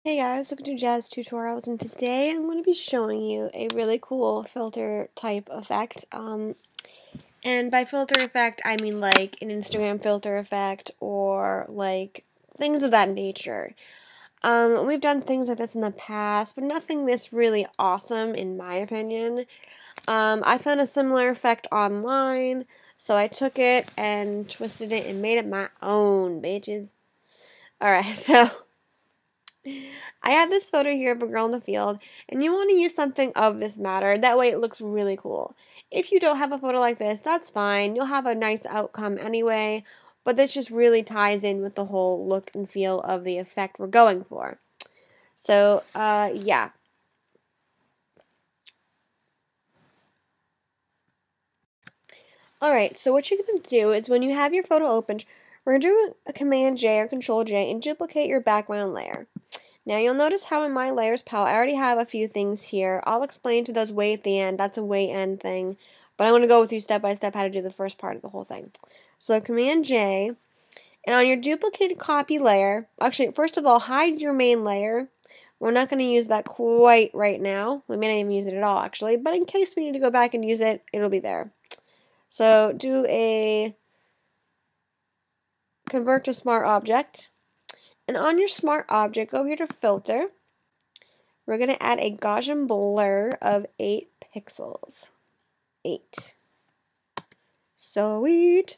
Hey guys, welcome to JazzedTutorials, and today I'm going to be showing you a really cool filter type effect. And by filter effect, I mean like an Instagram filter effect or like things of that nature. We've done things like this in the past, but nothing this really awesome in my opinion. I found a similar effect online, so I took it and twisted it and made it my own, bitches. Alright, so I have this photo here of a girl in the field, and you want to use something of this matter. That way it looks really cool. If you don't have a photo like this, that's fine. You'll have a nice outcome anyway, but this just really ties in with the whole look and feel of the effect we're going for. So, yeah. Alright, so what you're going to do is when you have your photo opened, we're going to do a Command J or Control J and duplicate your background layer. Now you'll notice how in my layers palette I already have a few things here. I'll explain to those way at the end. That's a way end thing. But I'm going to go with you step by step how to do the first part of the whole thing. So Command J, and on your duplicated copy layer, actually first of all hide your main layer. We're not going to use that quite right now. We may not even use it at all actually, but in case we need to go back and use it, it'll be there. So do a convert to smart object. And on your smart object, go here to filter. We're going to add a Gaussian blur of 8 pixels. 8. Sweet.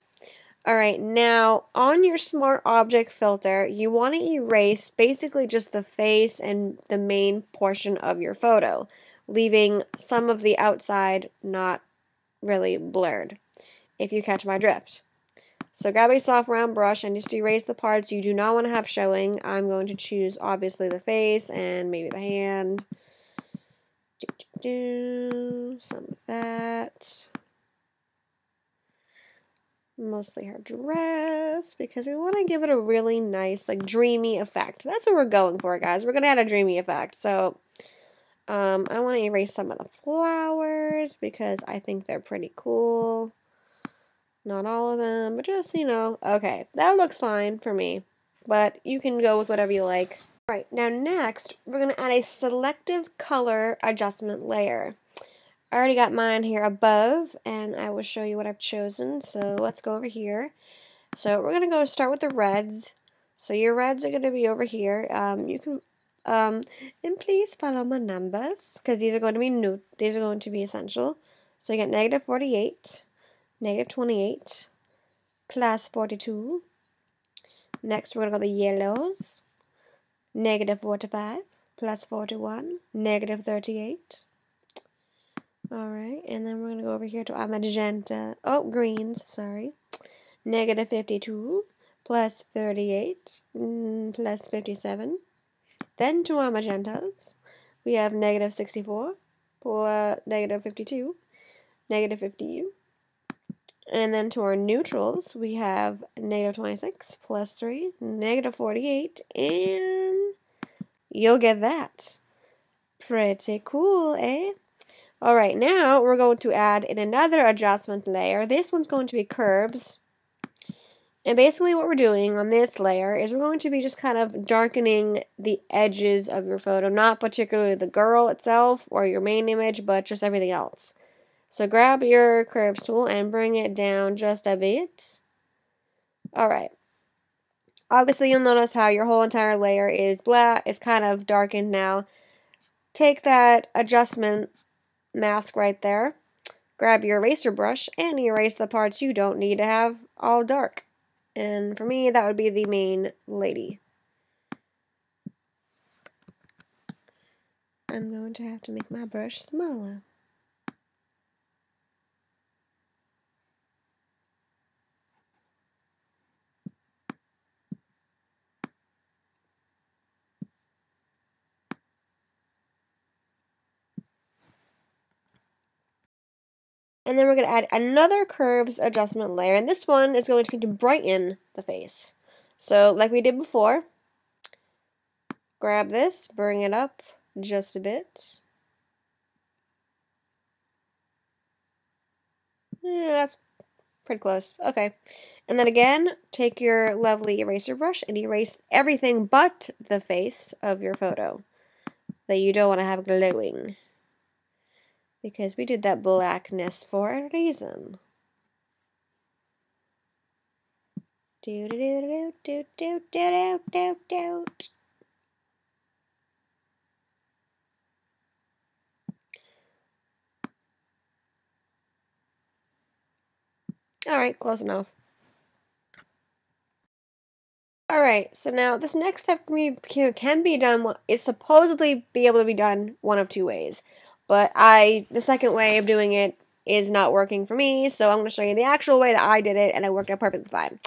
Alright, now on your smart object filter, you want to erase basically just the face and the main portion of your photo, leaving some of the outside not really blurred, if you catch my drift. So grab a soft round brush and just erase the parts you do not want to have showing. I'm going to choose obviously the face and maybe the hand. Some of that. Mostly her dress, because we want to give it a really nice, like, dreamy effect. That's what we're going for, guys. We're going to add a dreamy effect. So, I want to erase some of the flowers, because I think they're pretty cool. Not all of them, but just, okay. That looks fine for me, but you can go with whatever you like. Alright, now next, we're going to add a selective color adjustment layer. I already got mine here above, and I will show you what I've chosen. So let's go over here. So we're going to go start with the reds. So your reds are going to be over here. You can, and please follow my numbers, because these are going to be new. These are going to be essential. So you get negative 48, negative 28, plus 42. Next, we're going to go the yellows. Negative 45, plus 41, negative 38. Alright, and then we're going to go over here to our magenta, greens, sorry. Negative 52, plus 38, plus 57. Then to our magentas, we have negative 64, plus negative 52, negative 50. And then to our neutrals, we have negative 26, plus 3, negative 48, and you'll get that. Pretty cool, eh? Alright, now we're going to add in another adjustment layer. This one's going to be curves. And basically what we're doing on this layer is we're going to be just kind of darkening the edges of your photo. Not particularly the girl itself or your main image, but just everything else. So grab your curves tool and bring it down just a bit. Alright. Obviously you'll notice how your whole entire layer is black. It's kind of darkened now. Take that adjustment mask right there, grab your eraser brush and erase the parts you don't need to have all dark. And for me, that would be the main lady. I'm going to have to make my brush smaller. And then we're going to add another curves adjustment layer, and this one is going to brighten the face. So like we did before, grab this, bring it up just a bit. Yeah, that's pretty close. Okay. And then again, take your lovely eraser brush and erase everything but the face of your photo that you don't want to have glowing. Because we did that blackness for a reason. Do do do do do do do do do. Alright, close enough. Alright, so now this next step can be done, is supposedly be able to be done one of two ways. But the second way of doing it is not working for me, so I'm going to show you the actual way that I did it, and it worked out perfectly fine.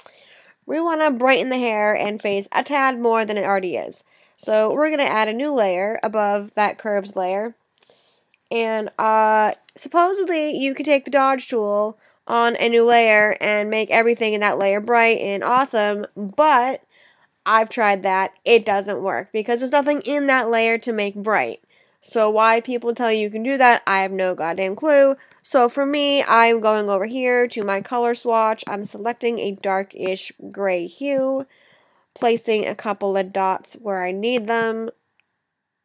We want to brighten the hair and face a tad more than it already is. So we're going to add a new layer above that curves layer. And supposedly you can take the dodge tool on a new layer and make everything in that layer bright and awesome, but I've tried that. It doesn't work because there's nothing in that layer to make bright. So why people tell you can do that, I have no goddamn clue. So for me, I'm going over here to my color swatch. I'm selecting a darkish gray hue, placing a couple of dots where I need them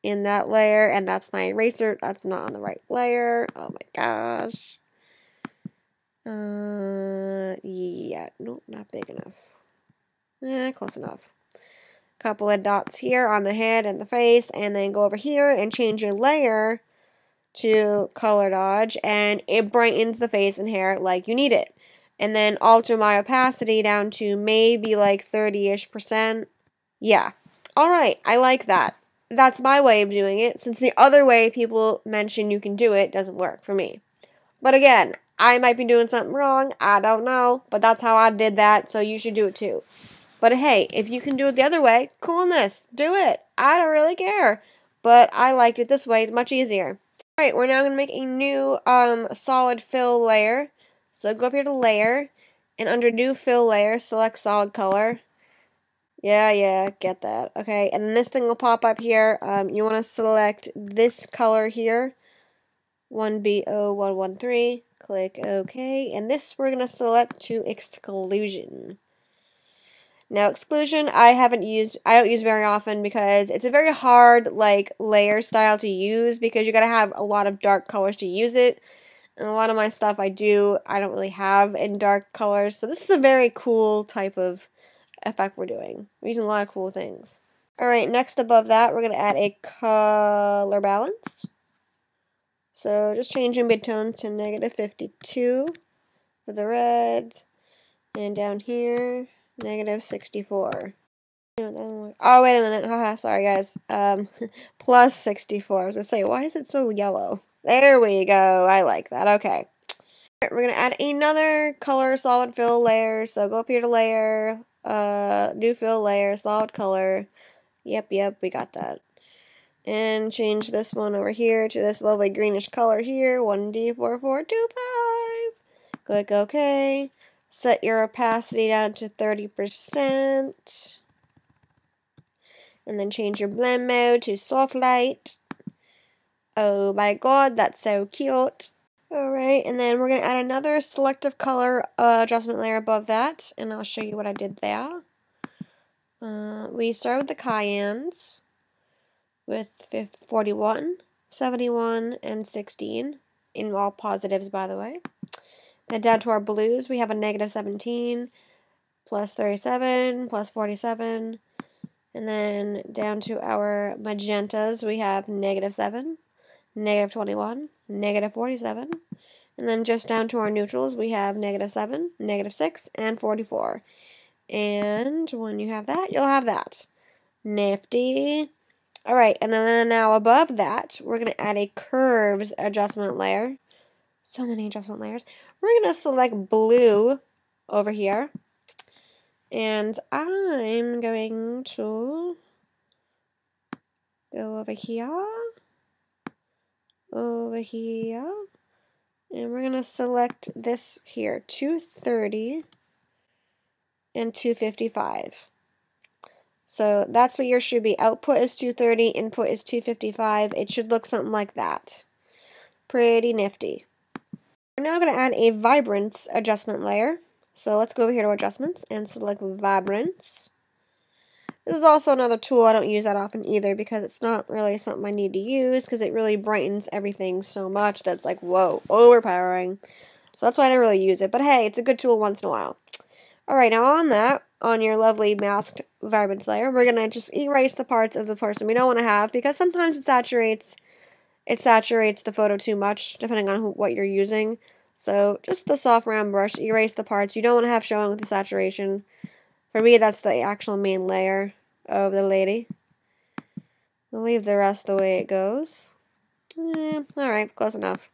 in that layer, and that's my eraser. That's not on the right layer. Oh my gosh. Yeah, nope, not big enough. Close enough. Couple of dots here on the head and the face, and then go over here and change your layer to color dodge, and it brightens the face and hair like you need it. And then alter my opacity down to maybe like 30-ish%. Yeah. Alright, I like that. That's my way of doing it, since the other way people mention you can do it doesn't work for me. But again, I might be doing something wrong, I don't know, but that's how I did that, so you should do it too. But hey, if you can do it the other way, coolness, do it. I don't really care. But I liked it this way, much easier. Alright, we're now going to make a new solid fill layer. So go up here to layer, and under new fill layer, select solid color. Yeah, get that. Okay, and then this thing will pop up here. You want to select this color here, 1B0113. Click OK, and this we're going to select to exclusion. Now, exclusion I don't use very often because it's a very hard like layer style to use because you gotta have a lot of dark colors to use it. And a lot of my stuff I don't really have in dark colors. So this is a very cool type of effect we're doing. We're using a lot of cool things. Alright, next above that we're gonna add a color balance. So just changing midtones to -52 for the reds. And down here, -64. Oh, wait a minute. Haha, sorry, guys. Plus 64. I was going to say, why is it so yellow? There we go. I like that. Okay. We're going to add another color solid fill layer. So go up here to layer, new fill layer, solid color. Yep, we got that. And change this one over here to this lovely greenish color here, 1D4425. Click OK. Set your opacity down to 30%. And then change your blend mode to soft light. Oh my god, that's so cute. Alright, and then we're going to add another selective color adjustment layer above that. And I'll show you what I did there. We start with the cayennes with 41, 71, and 16. In all positives, by the way. Then down to our blues, we have a -17, plus 37, plus 47. And then down to our magentas, we have -7, -21, -47. And then just down to our neutrals, we have -7, -6, and 44. And when you have that, you'll have that. Nifty. Alright, and then now above that, we're going to add a curves adjustment layer. So many adjustment layers. We're going to select blue over here. And I'm going to go over here, and we're going to select this here, 230 and 255. So that's what yours should be. Output is 230, input is 255. It should look something like that. Pretty nifty. We're now going to add a vibrance adjustment layer. So let's go over here to adjustments and select vibrance. This is also another tool I don't use that often either because it's not really something I need to use because it really brightens everything so much that's like, whoa, overpowering. So that's why I don't really use it. But hey, it's a good tool once in a while. Alright, now on that, on your lovely masked vibrance layer, we're going to just erase the parts of the person we don't want to have because sometimes it saturates the photo too much depending on what you're using. So just with a soft round brush, erase the parts you don't want to have showing with the saturation. For me, that's the actual main layer of the lady. I'll leave the rest the way it goes. Alright, close enough.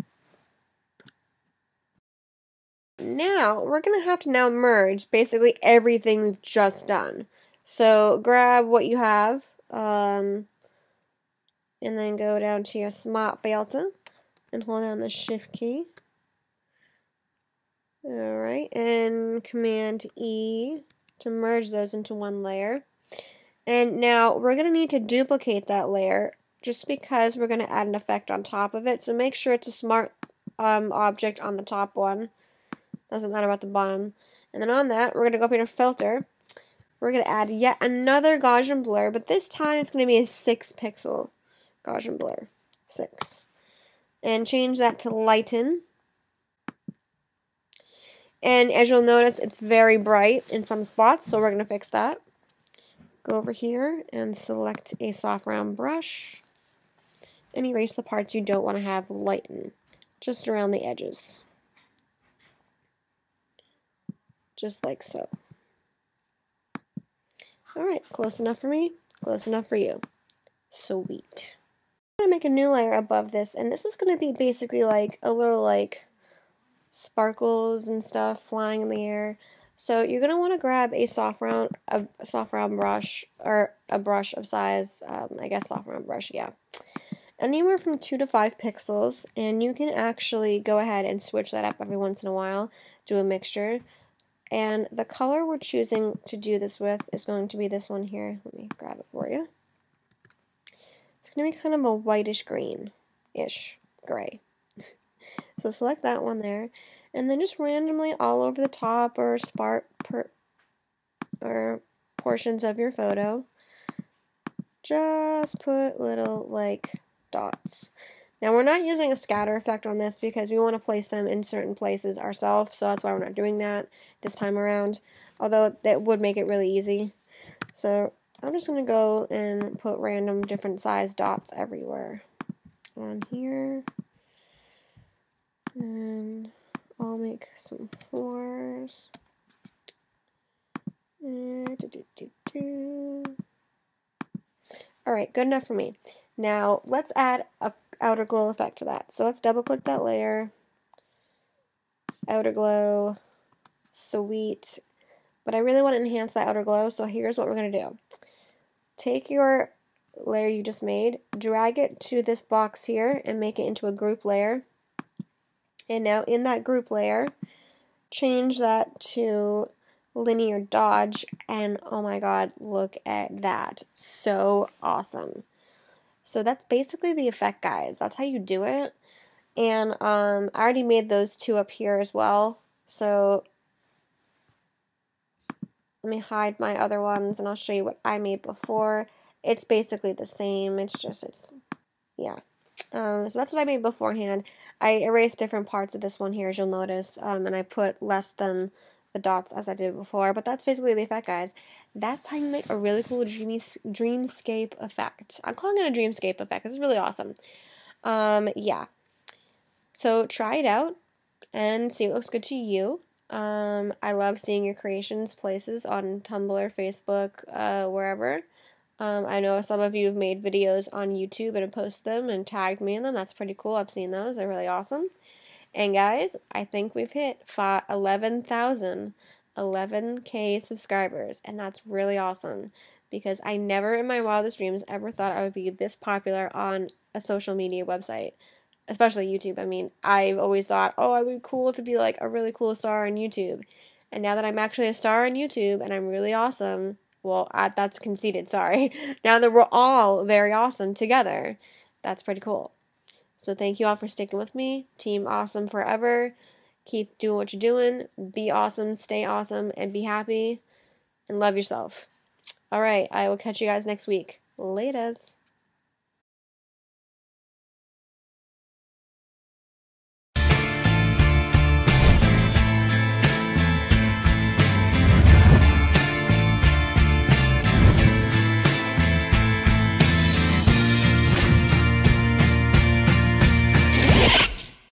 Now, we're going to have to now merge basically everything we've just done. So, grab what you have, and then go down to your smart filter, and hold down the shift key. Alright, and Command E to merge those into one layer. And now we're going to need to duplicate that layer just because we're going to add an effect on top of it. So make sure it's a smart object on the top one. Doesn't matter about the bottom. And then on that, we're going to go up here to Filter. We're going to add yet another Gaussian blur, but this time it's going to be a 6 pixel Gaussian blur. 6. And change that to Lighten. And as you'll notice, it's very bright in some spots, so we're going to fix that. Go over here and select a soft round brush and erase the parts you don't want to have lighten, just around the edges. Just like so. Alright, close enough for me, close enough for you. Sweet. I'm going to make a new layer above this, and this is going to be basically like a little like sparkles and stuff flying in the air. So you're going to want to grab a soft round brush, or a brush of size, I guess soft round brush, yeah. Anywhere from 2 to 5 pixels, and you can actually go ahead and switch that up every once in a while, do a mixture. And the color we're choosing to do this with is going to be this one here. Let me grab it for you. It's going to be kind of a whitish green-ish gray. So select that one there, and then just randomly all over the top or portions of your photo, just put little like dots. Now we're not using a scatter effect on this because we want to place them in certain places ourselves, so that's why we're not doing that this time around, although that would make it really easy. So I'm just going to go and put random different size dots everywhere on here. And I'll make some floors. Alright, good enough for me. Now, let's add a outer glow effect to that. So let's double click that layer. Outer glow. Sweet. But I really want to enhance that outer glow, so here's what we're going to do. Take your layer you just made, drag it to this box here, and make it into a group layer. And now in that group layer, change that to linear dodge, and oh my god, look at that. So awesome. So that's basically the effect, guys. That's how you do it. And I already made those two up here as well. So let me hide my other ones and I'll show you what I made before. It's basically the same. Yeah. So that's what I made beforehand. I erased different parts of this one here, as you'll notice, and I put less than the dots as I did before, but that's basically the effect, guys. That's how you make a really cool dreamscape effect. I'm calling it a dreamscape effect. It's really awesome. Yeah. So try it out and see what looks good to you. I love seeing your creations places on Tumblr, Facebook, wherever. I know some of you have made videos on YouTube and have posted them and tagged me in them. That's pretty cool. I've seen those. They're really awesome. And guys, I think we've hit 11K subscribers, and that's really awesome because I never in my wildest dreams ever thought I would be this popular on a social media website, especially YouTube. I mean, I've always thought, oh, I would be cool to be like a really cool star on YouTube. And now that I'm actually a star on YouTube and I'm really awesome, well, that's conceited, sorry. Now that we're all very awesome together, that's pretty cool. So thank you all for sticking with me. Team Awesome Forever. Keep doing what you're doing. Be awesome, stay awesome, and be happy, and love yourself. All right, I will catch you guys next week. Laters.